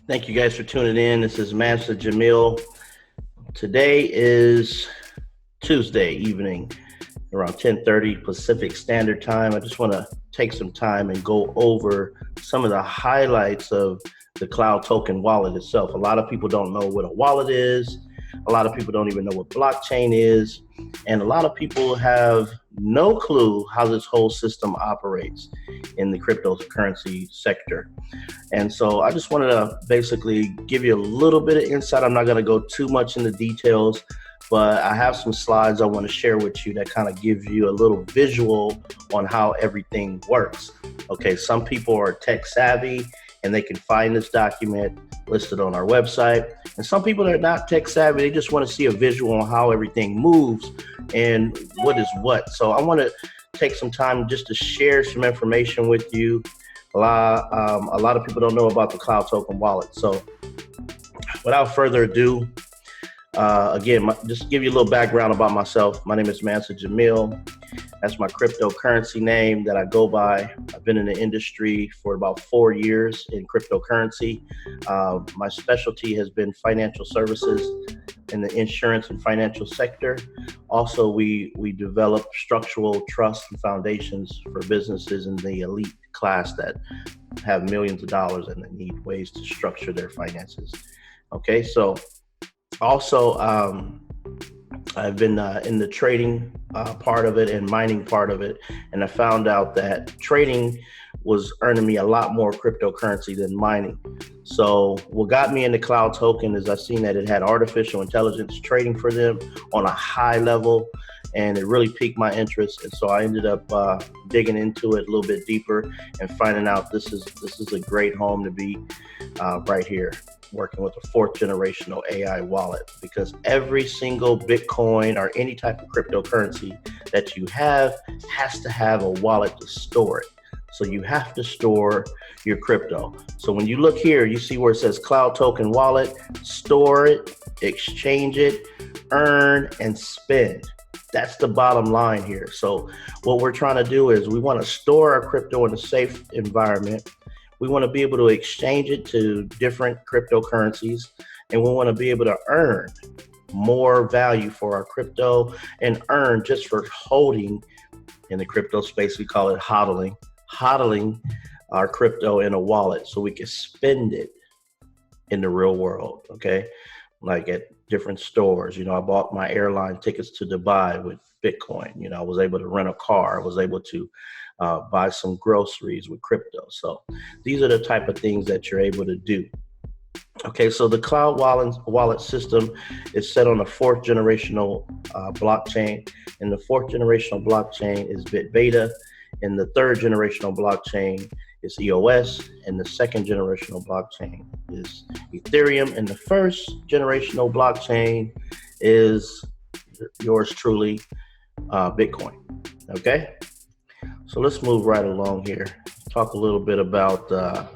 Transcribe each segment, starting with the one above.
Thank you guys for tuning in. This is Mansa Jamel. Today is Tuesday evening around 10:30 Pacific Standard Time. I just want to take some time and go over some of the highlights of the Cloud Token wallet itself. A lot of people don't know what a wallet is. A lot of people don't even know what blockchain is. And a lot of people have no clue how this whole system operates in the cryptocurrency sector. And so I just wanted to basically give you a little bit of insight. I'm not going to go too much into details, but I have some slides I want to share with you that kind of gives you a little visual on how everything works. Okay, some people are tech savvy and they can find this document listed on our website. And some people that are not tech savvy, they just want to see a visual on how everything moves and what is what. So I want to take some time just to share some information with you. A lot of people don't know about the Cloud Token wallet. So without further ado, again, just give you a little background about myself. My name is Mansa Jamel. That's my cryptocurrency name that I go by. I've been in the industry for about 4 years in cryptocurrency. My specialty has been financial services in the insurance and financial sector. Also, we develop structural trust and foundations for businesses in the elite class that have millions of dollars and they need ways to structure their finances. Okay, so also, I've been in the trading part of it and mining part of it, and I found out that trading was earning me a lot more cryptocurrency than mining. So what got me into Cloud Token is I seen that it had artificial intelligence trading for them on a high level, and it really piqued my interest. And so I ended up digging into it a little bit deeper and finding out this is a great home to be right here, working with a fourth generational AI wallet, because every single Bitcoin or any type of cryptocurrency that you have has to have a wallet to store it. So you have to store your crypto. So when you look here, you see where it says Cloud Token wallet, store it, exchange it, earn, and spend. That's the bottom line here. So what we're trying to do is we want to store our crypto in a safe environment. We want to be able to exchange it to different cryptocurrencies, and we want to be able to earn more value for our crypto and earn just for holding. In the crypto space, we call it hodling our crypto in a wallet so we can spend it in the real world, okay? Like at different stores. I bought my airline tickets to Dubai with Bitcoin. I was able to rent a car. I was able to buy some groceries with crypto. So these are the type of things that you're able to do. Okay, so the cloud wallet system is set on the fourth generational blockchain, and the fourth generational blockchain is Bit-Beta, and the third generational blockchain is EOS, and the second generational blockchain is Ethereum, and the first generational blockchain is yours truly, Bitcoin. Okay, so let's move right along here. Talk a little bit about the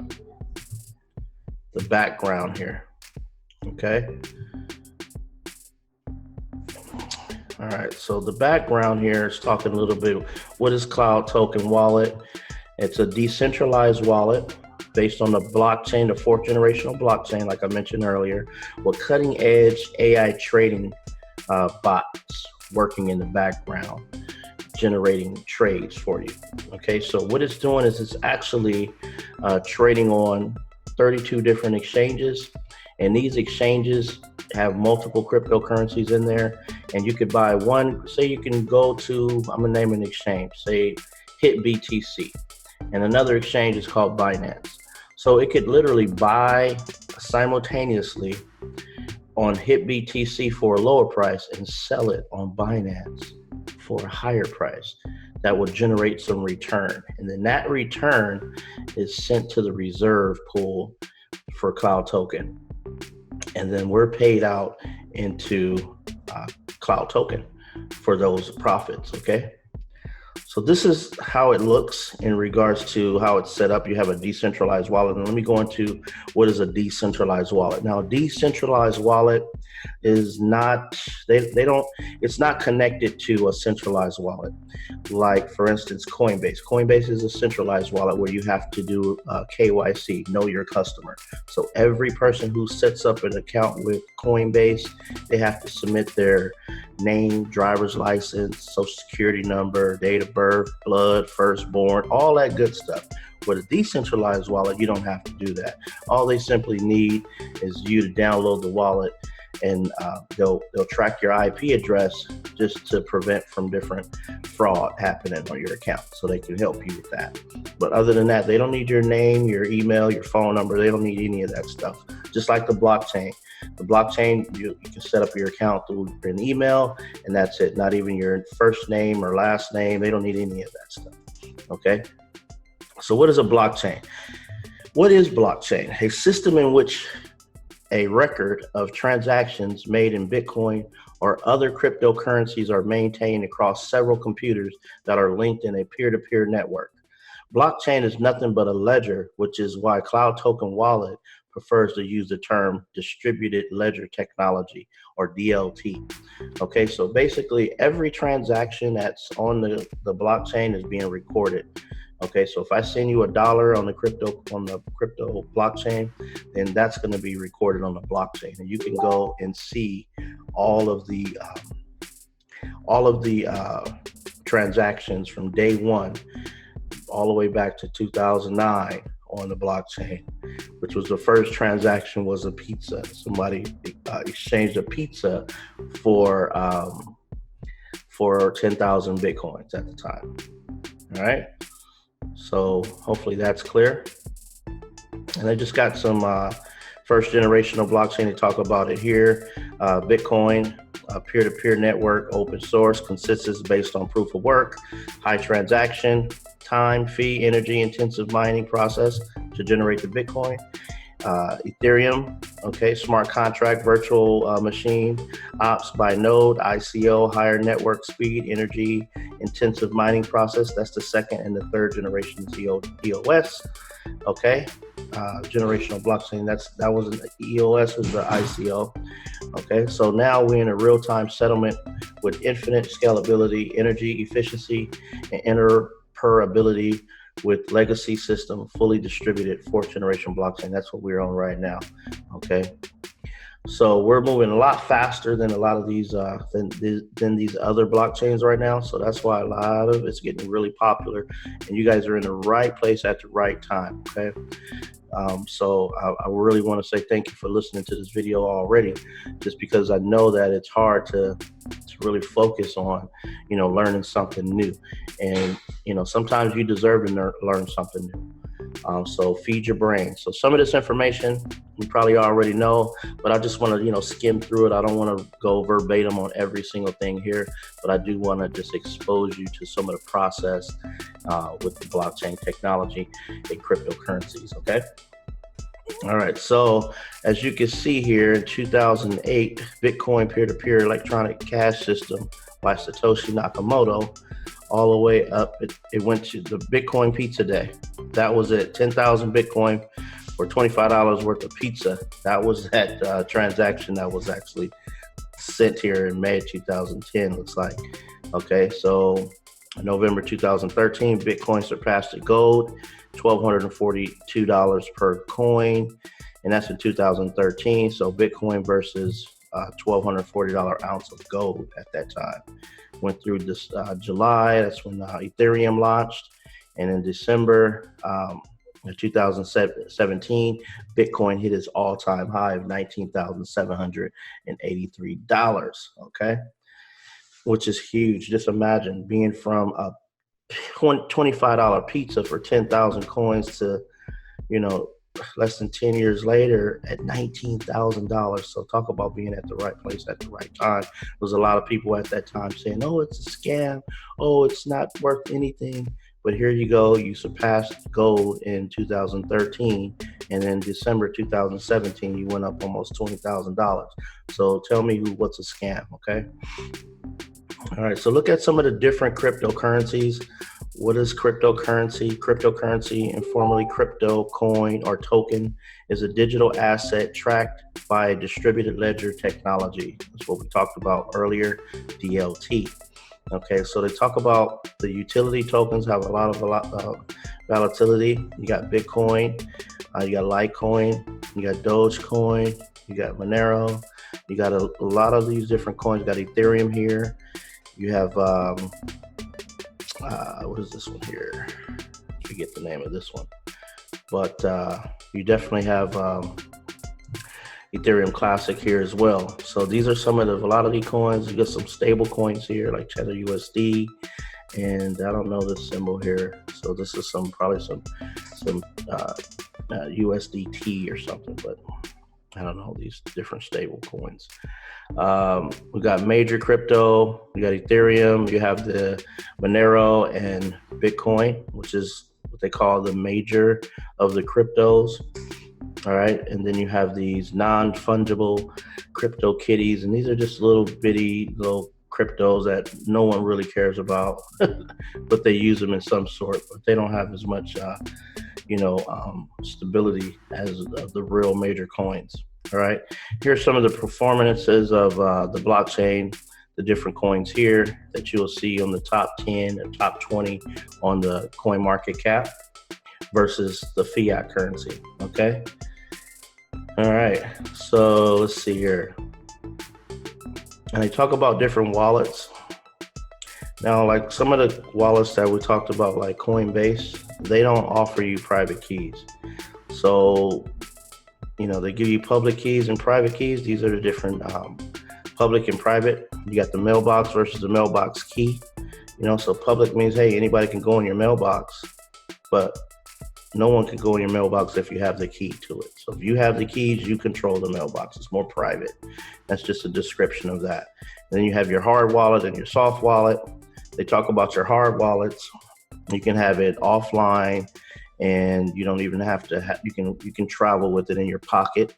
background here. Okay. All right, so the background here is talking a little bit, what is Cloud Token Wallet? It's a decentralized wallet based on the blockchain, the fourth generational blockchain, like I mentioned earlier, with cutting edge AI trading bots working in the background, generating trades for you. Okay, so what it's doing is it's actually trading on 32 different exchanges, and these exchanges have multiple cryptocurrencies in there, and you could buy one. Say you can go to, I'm gonna name an exchange, say HitBTC, and another exchange is called Binance. So it could literally buy simultaneously on HitBTC for a lower price and sell it on Binance for a higher price. That will generate some return, and then that return is sent to the reserve pool for Cloud Token, and then we're paid out into Cloud Token for those profits. Okay, So this is how it looks in regards to how it's set up. You have a decentralized wallet. And let me go into what is a decentralized wallet. Now, a decentralized wallet is not, they don't, it's not connected to a centralized wallet. Like, for instance, Coinbase. Coinbase is a centralized wallet where you have to do KYC, know your customer. So every person who sets up an account with Coinbase, they have to submit their name, driver's license, social security number, date of birth, blood, firstborn, all that good stuff. With a decentralized wallet, you don't have to do that. All they simply need is you to download the wallet, and they'll track your IP address just to prevent from different fraud happening on your account. So they can help you with that. But other than that, they don't need your name, your email, your phone number. They don't need any of that stuff. Just like the blockchain. The blockchain, you can set up your account through an email, and that's it. Not even your first name or last name. They don't need any of that stuff. Okay. So what is a blockchain? What is blockchain? A system in which a record of transactions made in Bitcoin or other cryptocurrencies are maintained across several computers that are linked in a peer-to-peer network. Blockchain is nothing but a ledger, which is why Cloud Token Wallet prefers to use the term distributed ledger technology, or DLT. Okay, so basically every transaction that's on the blockchain is being recorded. Okay, so if I send you $1 on the crypto blockchain, then that's going to be recorded on the blockchain, and you can go and see all of the transactions from day one all the way back to 2009 on the blockchain, which was the first transaction was a pizza. Somebody exchanged a pizza for 10,000 Bitcoins at the time. All right. So hopefully that's clear. And I just got some first generational blockchain to talk about it here. Bitcoin, peer-to-peer network, open source, consensus based on proof of work, high transaction, time, fee, energy intensive mining process to generate the Bitcoin. Ethereum, okay, smart contract, virtual machine, ops by node, ICO, higher network speed, energy intensive mining process. That's the second and the third generation EOS. Okay, generational blockchain. That was an EOS, was the ICO. Okay, so now we're in a real-time settlement with infinite scalability, energy efficiency, and interoperability with legacy system, fully distributed fourth generation blockchain. That's what we're on right now. Okay, so we're moving a lot faster than a lot of these than these other blockchains right now. So that's why a lot of it's getting really popular, and you guys are in the right place at the right time. Okay. So I really want to say thank you for listening to this video already, just because I know that it's hard to really focus on, learning something new. And, sometimes you deserve to learn something new. So feed your brain. So some of this information you probably already know, but I just want to, skim through it. I don't want to go verbatim on every single thing here, but I do want to just expose you to some of the process with the blockchain technology and cryptocurrencies. Okay. All right. So as you can see here, in 2008, Bitcoin peer-to-peer electronic cash system by Satoshi Nakamoto, all the way up. It went to the Bitcoin pizza day. That was it. 10,000 Bitcoin for $25 worth of pizza. That was that transaction that was actually sent here in May 2010, looks like. Okay, so November 2013, Bitcoin surpassed the gold, $1,242 per coin, and that's in 2013. So Bitcoin versus $1,240 ounce of gold at that time. Went through this July, that's when Ethereum launched, and in December 2017, Bitcoin hit its all-time high of $19,783, okay? Which is huge. Just imagine being from a $25 pizza for 10,000 coins to, less than 10 years later at $19,000. So talk about being at the right place at the right time. There was a lot of people at that time saying, oh, it's a scam. Oh, it's not worth anything. But here you go. You surpassed gold in 2013. And in December 2017, you went up almost $20,000. So tell me what's a scam, okay? All right, so look at some of the different cryptocurrencies. What is cryptocurrency? Cryptocurrency, informally crypto, coin, or token, is a digital asset tracked by a distributed ledger technology. That's what we talked about earlier, DLT. Okay, so they talk about the utility tokens have a lot of volatility. You got Bitcoin, you got Litecoin, you got Dogecoin, you got Monero, you got a lot of these different coins. You got Ethereum here. You have what is this one here? I forget the name of this one, but you definitely have Ethereum Classic here as well. So these are some of the volatility coins. You got some stable coins here like Tether USD, and I don't know this symbol here. So this is probably some USDT or something, but I don't know these different stable coins. We got major crypto, you got Ethereum, you have the Monero and Bitcoin, which is what they call the major of the cryptos. All right, and then you have these non-fungible crypto kitties, and these are just little bitty little cryptos that no one really cares about, but they use them in some sort, but they don't have as much stability as the real major coins. All right, here's some of the performances of the blockchain, the different coins here that you'll see on the top 10 and top 20 on the coin market cap versus the fiat currency. Okay. All right, so let's see here. And they talk about different wallets. Now, like some of the wallets that we talked about, like Coinbase, they don't offer you private keys. So, they give you public keys and private keys. These are the different public and private. You got the mailbox versus the mailbox key. So public means, hey, anybody can go in your mailbox, but no one can go in your mailbox if you have the key to it. So if you have the keys, you control the mailbox. It's more private. That's just a description of that. And then you have your hard wallet and your soft wallet. They talk about your hard wallets. You can have it offline, and you don't even have to. You can travel with it in your pocket.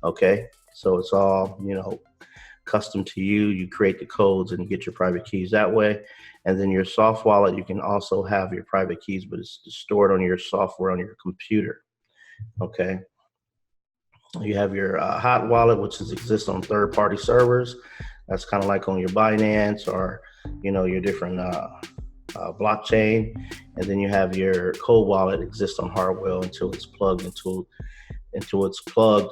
Okay, so it's all custom to you. You create the codes and you get your private keys that way. And then your soft wallet, you can also have your private keys, but it's stored on your software on your computer. Okay. You have your hot wallet, which exists on third-party servers. That's kind of like on your Binance or your different blockchain. And then you have your cold wallet exists on Hardwell until it's plugged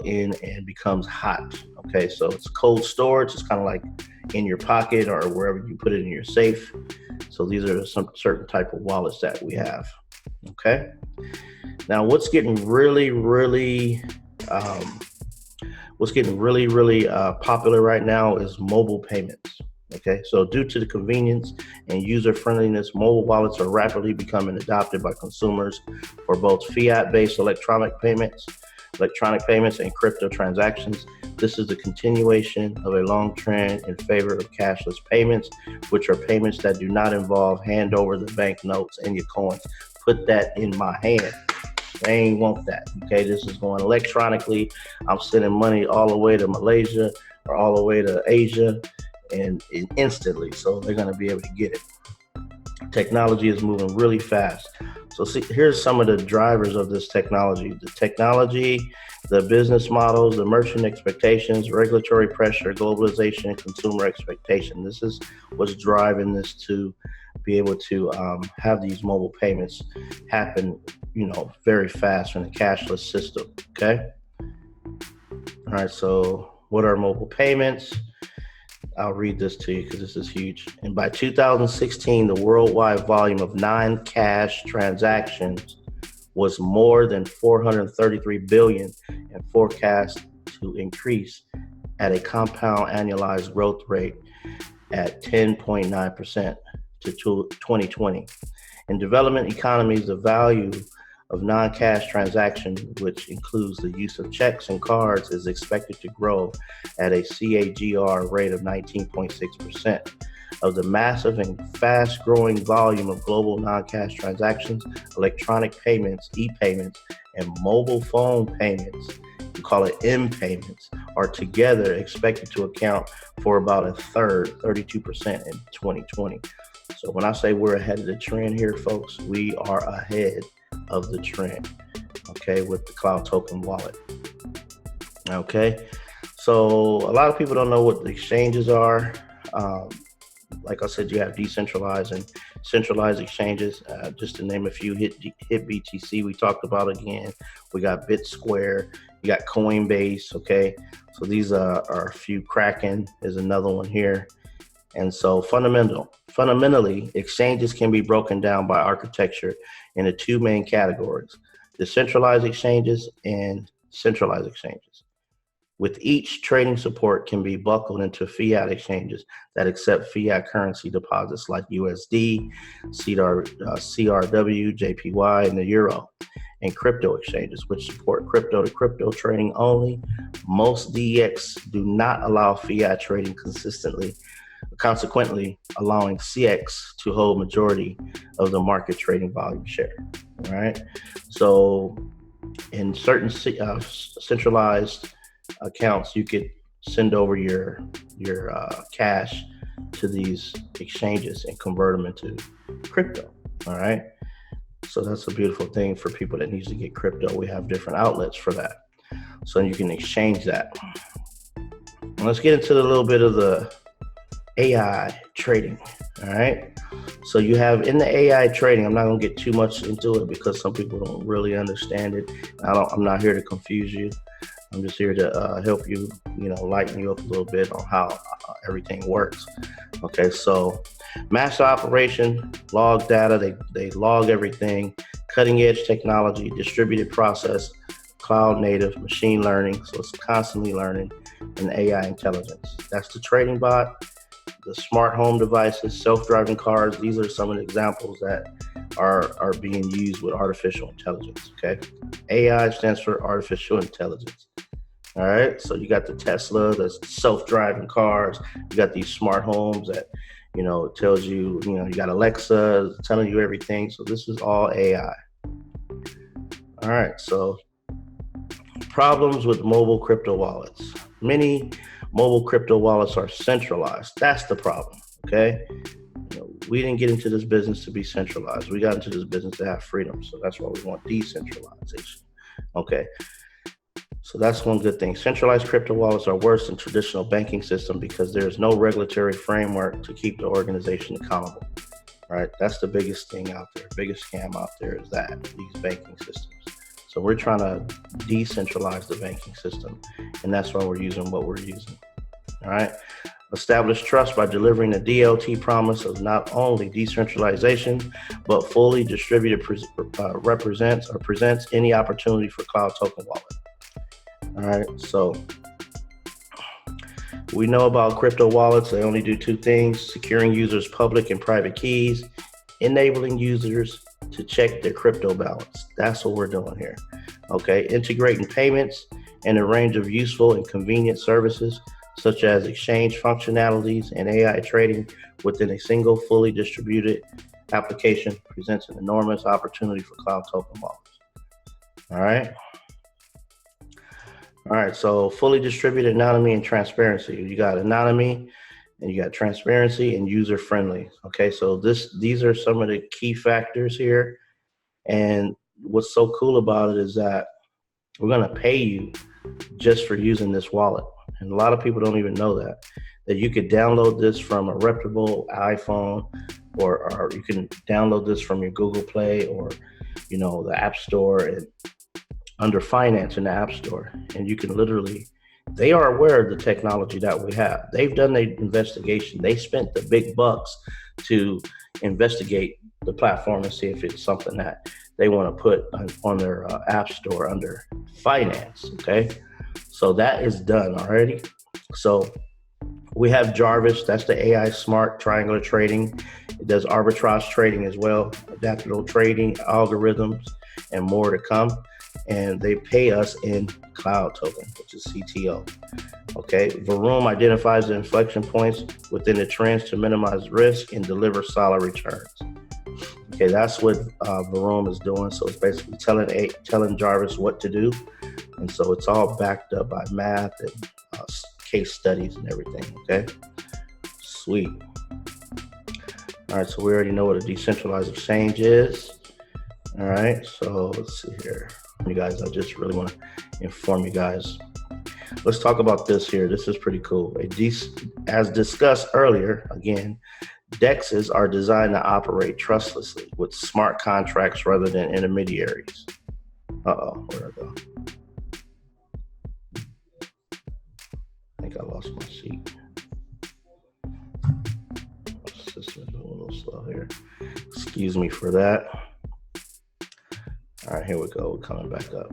in and becomes hot. Okay, so it's cold storage. It's kind of like in your pocket or wherever you put it in your safe. So these are some certain type of wallets that we have. Okay. Now, what's getting really popular right now is mobile payments. Okay, so due to the convenience and user friendliness, mobile wallets are rapidly becoming adopted by consumers for both fiat-based electronic payments and crypto transactions. This is the continuation of a long trend in favor of cashless payments, which are payments that do not involve hand over the banknotes and your coins. Put that in my hand. They ain't want that. Okay, this is going electronically. I'm sending money all the way to Malaysia or all the way to Asia and instantly. So they're going to be able to get it. Technology is moving really fast. So see, here's some of the drivers of this technology. The technology, the business models, the merchant expectations, regulatory pressure, globalization, and consumer expectation. This is what's driving this to be able to have these mobile payments happen, very fast in a cashless system, okay? All right, so what are mobile payments? I'll read this to you because this is huge. And by 2016, the worldwide volume of non-cash transactions was more than 433 billion and forecast to increase at a compound annualized growth rate at 10.9% to 2020. In development economies, the value of non-cash transactions, which includes the use of checks and cards, is expected to grow at a CAGR rate of 19.6%. Of the massive and fast-growing volume of global non-cash transactions, electronic payments, e-payments, and mobile phone payments we call it M payments, are together expected to account for about a third, 32% in 2020. So when I say we're ahead of the trend here, folks, we are ahead of the trend, okay, with the cloud token wallet. Okay, so a lot of people don't know what the exchanges are. Like I said, you have decentralized and centralized exchanges. Just to name a few, hit BTC we talked about again. We got BitSquare, you got Coinbase. Okay, so these are a few. Kraken is another one here. And so fundamentally, exchanges can be broken down by architecture into two main categories: decentralized exchanges and centralized exchanges. With each, trading support can be buckled into fiat exchanges that accept fiat currency deposits like USD, CRW, JPY, and the Euro, and crypto exchanges, which support crypto-to-crypto trading only. Most DEX do not allow fiat trading consistently, consequently allowing CX to hold majority of the market trading volume share. All right. So in certain centralized accounts, you could send over your cash to these exchanges and convert them into crypto. All right. So that's a beautiful thing for people that needs to get crypto. We have different outlets for that, so you can exchange that. And let's get into a little bit of the AI trading. All right. So you have in the AI trading, I'm not going to get too much into it because some people don't really understand it. I'm not here to confuse you. I'm just here to help you, lighten you up a little bit on how everything works. Okay, so master operation, log data, they log everything, cutting edge technology, distributed process, cloud native, machine learning, so it's constantly learning, and AI intelligence. That's the trading bot. The smart home devices, self-driving cars, these are some of the examples that are being used with artificial intelligence, okay? AI stands for artificial intelligence. All right, so you got the Tesla, the self-driving cars, you got these smart homes that, it tells you, you got Alexa telling you everything. So this is all AI. All right, so problems with mobile crypto wallets. Many mobile crypto wallets are centralized. That's the problem, okay? We didn't get into this business to be centralized. We got into this business to have freedom. So that's why we want decentralization, okay? So that's one good thing. Centralized crypto wallets are worse than traditional banking system because there's no regulatory framework to keep the organization accountable, right? That's the biggest thing out there. Biggest scam out there is that, these banking systems. So we're trying to decentralize the banking system, and that's why we're using what we're using. All right. Establish trust by delivering the DLT promise of not only decentralization, but fully distributed presents any opportunity for cloud token wallet. All right. So we know about crypto wallets. They only do two things: securing users' public and private keys, enabling users to check their crypto balance. That's what we're doing here. Okay. Integrating payments and a range of useful and convenient services, such as exchange functionalities and AI trading within a single fully distributed application, presents an enormous opportunity for cloud token wallets. All right. All right. So fully distributed anonymity and transparency. You got anonymity and you got transparency and user friendly. Okay. So these are some of the key factors here. And what's so cool about it is that we're going to pay you just for using this wallet. And a lot of people don't even know that you could download this from a reputable iPhone, or you can download this from your Google Play or, the App Store, and under finance in the App Store. And you can literally, they are aware of the technology that we have. They've done their investigation. They spent the big bucks to investigate the platform and see if it's something that they want to put on their App Store under finance. Okay. So that is done already. So we have Jarvis. That's the AI smart triangular trading. It does arbitrage trading as well, adaptable trading, algorithms, and more to come. And they pay us in cloud token, which is CTO. Okay. Varoom identifies the inflection points within the trends to minimize risk and deliver solid returns. Okay, that's what Varoom is doing. So it's basically telling Jarvis what to do And so it's all backed up by math and case studies and everything, okay? Sweet. All right, so we already know what a decentralized exchange is. All right, so let's see here. You guys, I just really want to inform you guys. Let's talk about this here. This is pretty cool. As discussed earlier, again, DEXs are designed to operate trustlessly with smart contracts rather than intermediaries. Uh-oh, where'd I go? I think I lost my seat. My system is a little slow here. Excuse me for that. All right, here we go. We're coming back up.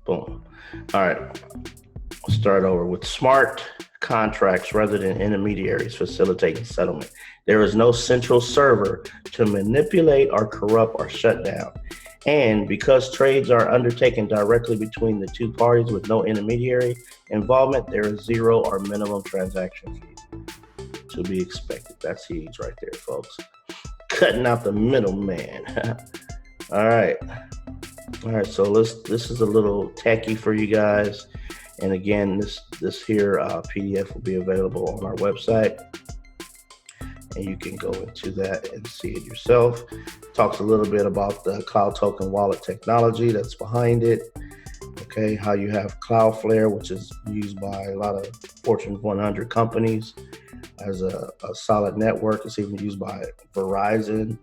Boom. All right, I'll start over. With smart contracts rather than intermediaries facilitating settlement, there is no central server to manipulate or corrupt or shut down. And because trades are undertaken directly between the two parties with no intermediary involvement, there is zero or minimum transaction fees to be expected. That's huge right there, folks. Cutting out the middleman. All right, so this is a little techie for you guys. And again, this here PDF will be available on our website. And you can go into that and see it yourself. Talks a little bit about the cloud token wallet technology that's behind it. Okay, how you have Cloudflare, which is used by a lot of Fortune 100 companies as a solid network. It's even used by Verizon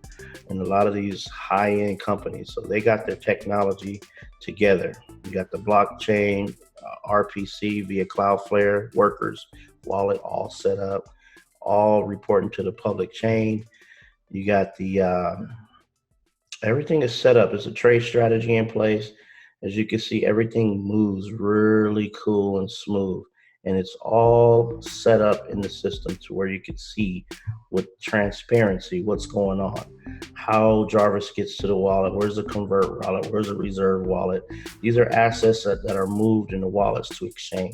and a lot of these high-end companies. So they got their technology together. You got the blockchain, RPC via Cloudflare, workers, wallet all set up, all reporting to the public chain. You got the, everything is set up. There's a trade strategy in place. As you can see, everything moves really cool and smooth. And it's all set up in the system to where you can see with transparency what's going on, how Jarvis gets to the wallet, where's the convert wallet, where's the reserve wallet. These are assets that are moved in the wallets to exchange,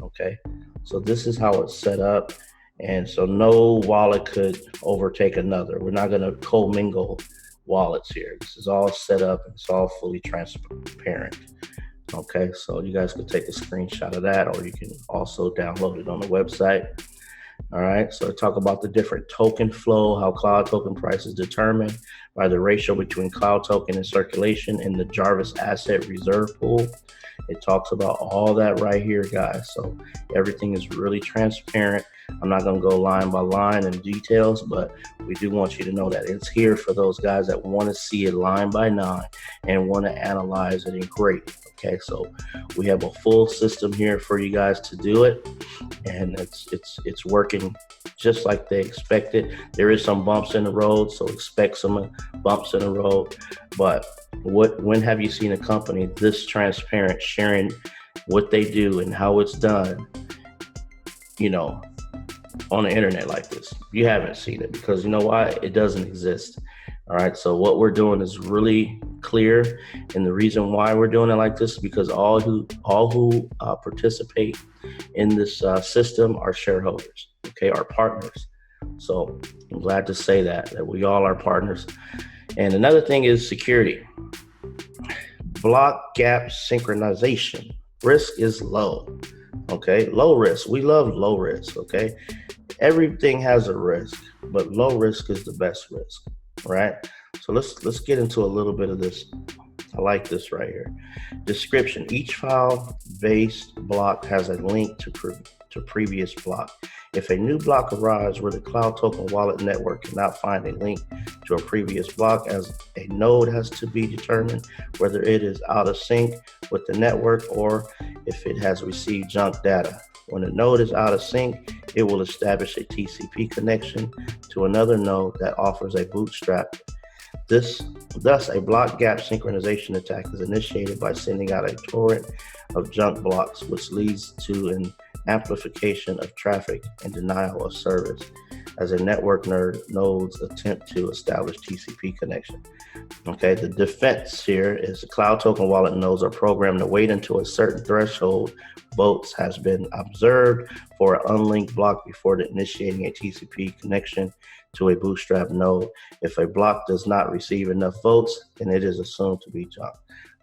okay? So this is how it's set up. And so no wallet could overtake another. We're not gonna commingle wallets here. This is all set up and it's all fully transparent. Okay, so you guys can take a screenshot of that, or you can also download it on the website. All right, so talk about the different token flow, how cloud token price is determined by the ratio between cloud token and circulation in the Jarvis asset reserve pool. It talks about all that right here, guys. So everything is really transparent. I'm not going to go line by line in details, but we do want you to know that it's here for those guys that want to see it line by line and want to analyze it and grade it. Okay, so we have a full system here for you guys to do it, and it's working just like they expected. There is some bumps in the road, so expect some bumps in the road. But when have you seen a company this transparent, sharing what they do and how it's done, you know, on the internet like this? You haven't seen it, because you know why? It doesn't exist. All right, so what we're doing is really clear, and the reason why we're doing it like this is because all who participate in this system are shareholders, okay, are partners. So I'm glad to say that we all are partners. And another thing is security. Block gap synchronization. Risk is low, okay? Low risk. We love low risk, okay? Everything has a risk, but low risk is the best risk, right? So let's get into a little bit of this. I like this right here. Description. Each file-based block has a link to previous block. If a new block arrives where the cloud token wallet network cannot find a link to a previous block, as a node has to be determined whether it is out of sync with the network or if it has received junk data. When a node is out of sync, it will establish a TCP connection to another node that offers a bootstrap. Thus, a block gap synchronization attack is initiated by sending out a torrent of junk blocks, which leads to an amplification of traffic and denial of service. as a network nodes attempt to establish TCP connection. Okay, the defense here is the cloud token wallet nodes are programmed to wait until a certain threshold votes has been observed for an unlinked block before initiating a TCP connection to a bootstrap node. If a block does not receive enough votes, then it is assumed to be junk.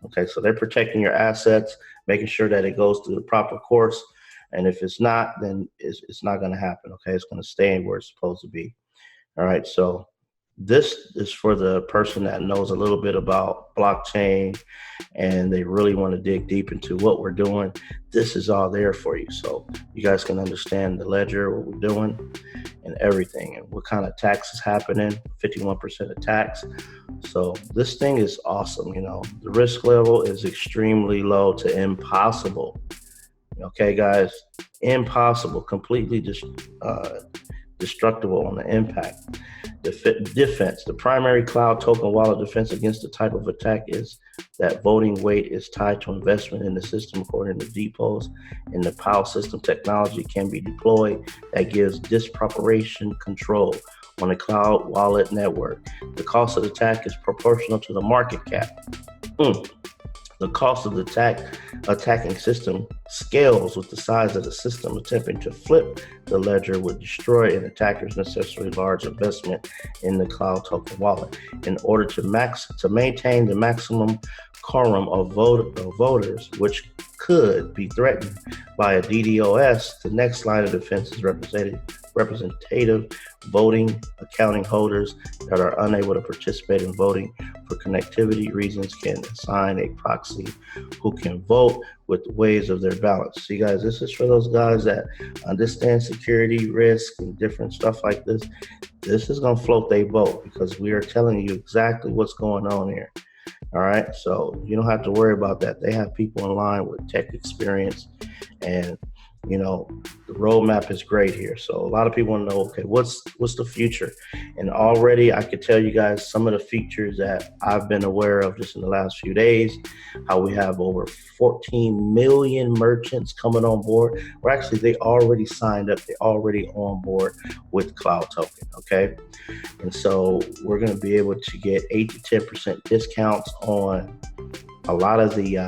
Okay, so they're protecting your assets, making sure that it goes through the proper course. And if it's not, then it's not going to happen. Okay, it's going to stay where it's supposed to be. All right, so this is for the person that knows a little bit about blockchain and they really want to dig deep into what we're doing. This is all there for you. So you guys can understand the ledger, what we're doing and everything and what kind of tax is happening, 51% of tax. So this thing is awesome. You know, the risk level is extremely low to impossible. Okay, guys, impossible, completely destructible on the impact. Defense, the primary cloud token wallet defense against the type of attack is that voting weight is tied to investment in the system. According to depots in the POW system, technology can be deployed that gives disproportion control on a cloud wallet network. The cost of the attack is proportional to the market cap. The cost of the attacking system scales with the size of the system. Attempting to flip the ledger would destroy an attacker's necessarily large investment in the cloud token wallet. In order to maintain the maximum quorum of voters, which could be threatened by a DDoS, the next line of defense is representative voting accounting holders that are unable to participate in voting for connectivity reasons can assign a proxy who can vote with ways of their balance. See guys, this is for those guys that understand security risk and different stuff like this. This is going to float their boat because we are telling you exactly what's going on here. All right, so you don't have to worry about that. They have people in line with tech experience, and you know the roadmap is great here. So a lot of people want to know, okay, what's the future? And already I could tell you guys some of the features that I've been aware of just in the last few days. How we have over 14 million merchants coming on board. Or actually, they already signed up. They're already on board with Cloud Token. Okay. And so we're going to be able to get 8 to 10% discounts on a lot of the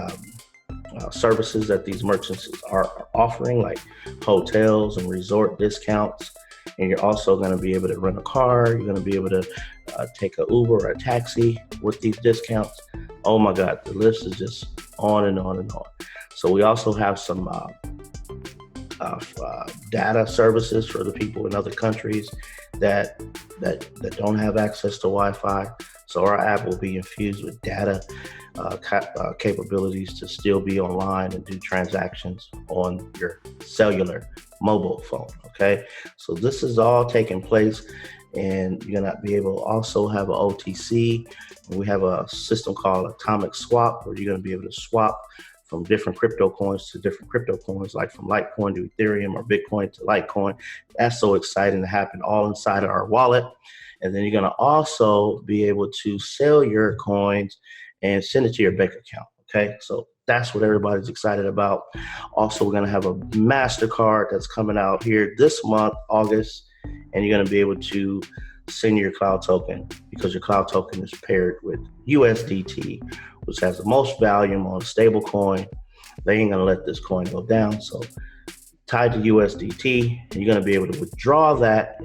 services that these merchants are offering, like hotels and resort discounts. And you're also going to be able to rent a car. You're going to be able to take an Uber or a taxi with these discounts. Oh my God, the list is just on and on and on. So we also have some data services for the people in other countries that don't have access to Wi-Fi. So our app will be infused with data capabilities to still be online and do transactions on your cellular mobile phone. Okay, so this is all taking place, and you're gonna be able to also have an OTC. And we have a system called Atomic Swap, where you're gonna be able to swap from different crypto coins to different crypto coins, like from Litecoin to Ethereum or Bitcoin to Litecoin. That's so exciting to happen all inside of our wallet. And then you're going to also be able to sell your coins and send it to your bank account. Okay, so that's what everybody's excited about. Also, we're going to have a MasterCard that's coming out here this month, August, and you're going to be able to send your cloud token because your cloud token is paired with USDT, which has the most volume on stable coin. They ain't going to let this coin go down. So tied to USDT, and you're going to be able to withdraw that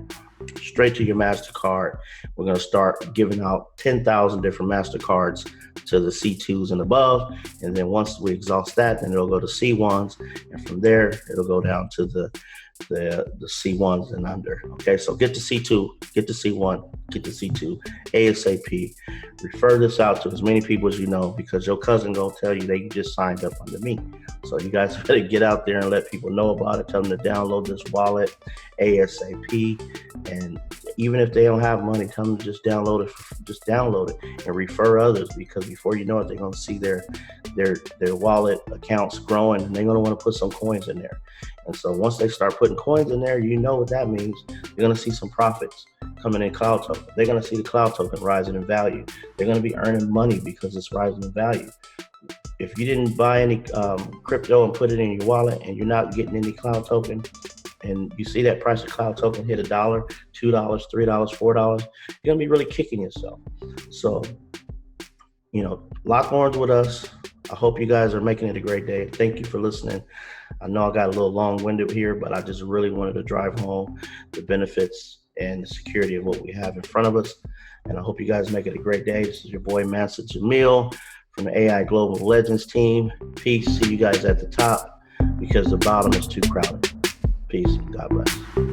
straight to your MasterCard. We're going to start giving out 10,000 different MasterCards to the C2s and above. And then once we exhaust that, then it'll go to C1s. And from there, it'll go down to the C1s and under. Okay, so get to C2, get to C1, get to C2 ASAP. Refer this out to as many people as you know, because your cousin gonna tell you they just signed up under me. So you guys better get out there and let people know about it. Tell them to download this wallet ASAP. And even if they don't have money, tell them to just download it. Just download it and refer others, because before you know it, they're gonna see their wallet accounts growing, and they're gonna want to put some coins in there. And so once they start putting coins in there, you know what that means. You're going to see some profits coming in cloud token. They're going to see the cloud token rising in value. They're going to be earning money because it's rising in value. If you didn't buy any crypto and put it in your wallet and you're not getting any cloud token, and you see that price of cloud token hit $1, $2, $3, $4, you're gonna be really kicking yourself. So, lock horns with us. I hope you guys are making it a great day. Thank you for listening. I know I got a little long-winded here, but I just really wanted to drive home the benefits and the security of what we have in front of us. And I hope you guys make it a great day. This is your boy Mansa Jamel from the AI Global Legends team. Peace. See you guys at the top because the bottom is too crowded. Peace. God bless.